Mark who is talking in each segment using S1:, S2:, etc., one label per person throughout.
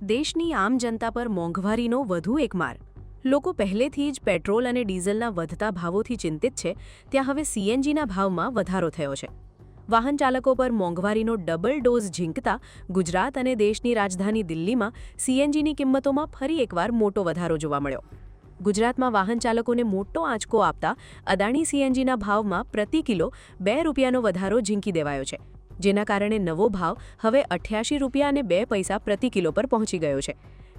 S1: દેશની આમ જનતા પર મોંઘવારીનો વધુ એક માર. લોકો પહેલેથી જ પેટ્રોલ અને ડીઝલના વધતા ભાવોથી ચિંતિત છે, ત્યાં હવે સીએનજીના ભાવમાં વધારો થયો છે. વાહન ચાલકો પર મોંઘવારીનો ડબલ ડોઝ ઝીંકતા ગુજરાત અને દેશની રાજધાની દિલ્હીમાં સીએનજીની કિંમતોમાં ફરી એકવાર મોટો વધારો જોવા મળ્યો. ગુજરાતમાં વાહન ચાલકોને મોટો આંચકો આપતા અદાણી સીએનજીના ભાવમાં પ્રતિ કિલો ₹2નો વધારો ઝીંકી દેવાયો છે, જેના કારણે નવો ભાવ હવે ₹88.02 પ્રતિ કિલો પર પહોંચી ગયો છે.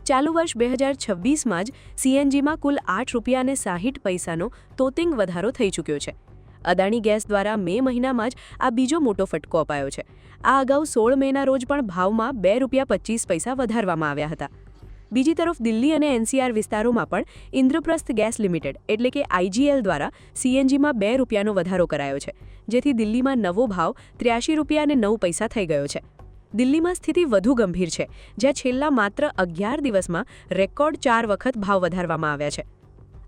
S1: ચાલુ વર્ષ 2026માં જ સીએનજીમાં કુલ ₹8.60નો તોતિંગ વધારો થઈ ચૂક્યો છે. અદાણી ગેસ દ્વારા મે મહિનામાં જ આ બીજો મોટો ફટકો અપાયો છે. આ અગાઉ 16 મેના રોજ પણ ભાવમાં ₹2.25 વધારવામાં આવ્યા હતા. બીજી તરફ દિલ્હી અને એનસીઆર વિસ્તારોમાં પણ ઇન્દ્રપ્રસ્થ ગેસ લિમિટેડ એટલે કે આઈજીએલ દ્વારા સીએનજીમાં ₹2નો વધારો કરાયો છે, જેથી દિલ્હીમાં નવો ભાવ ₹83.09 થઈ ગયો છે. દિલ્હીમાં સ્થિતિ વધુ ગંભીર છે, જ્યાં છેલ્લા માત્ર 11 દિવસમાં રેકોર્ડ 4 વખત ભાવ વધારવામાં આવ્યા છે.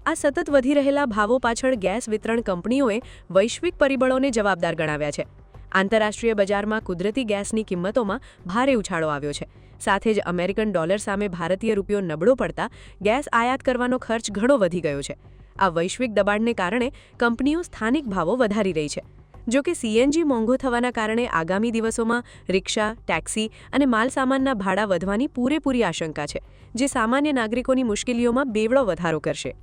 S1: આ સતત વધી રહેલા ભાવો પાછળ ગેસ વિતરણ કંપનીઓએ વૈશ્વિક પરિબળોને જવાબદાર ગણાવ્યા છે. આંતરરાષ્ટ્રીય બજારમાં કુદરતી ગેસની કિંમતોમાં ભારે ઉછાળો આવ્યો છે. સાથે જ અમેરિકન ડોલર સામે ભારતીય રૂપિયો નબળો પડતા ગેસ આયાત કરવાનો ખર્ચ ઘણો વધી ગયો છે. આ વૈશ્વિક દબાણને કારણે કંપનીઓ સ્થાનિક ભાવો વધારી રહી છે. જો કે સીએનજી મોંઘો થવાના કારણે આગામી દિવસોમાં રિક્ષા, ટેક્સી અને માલસામાનના ભાડા વધવાની પૂરેપૂરી આશંકા છે, જે સામાન્ય નાગરિકોની મુશ્કેલીઓમાં બેવડો વધારો કરશે.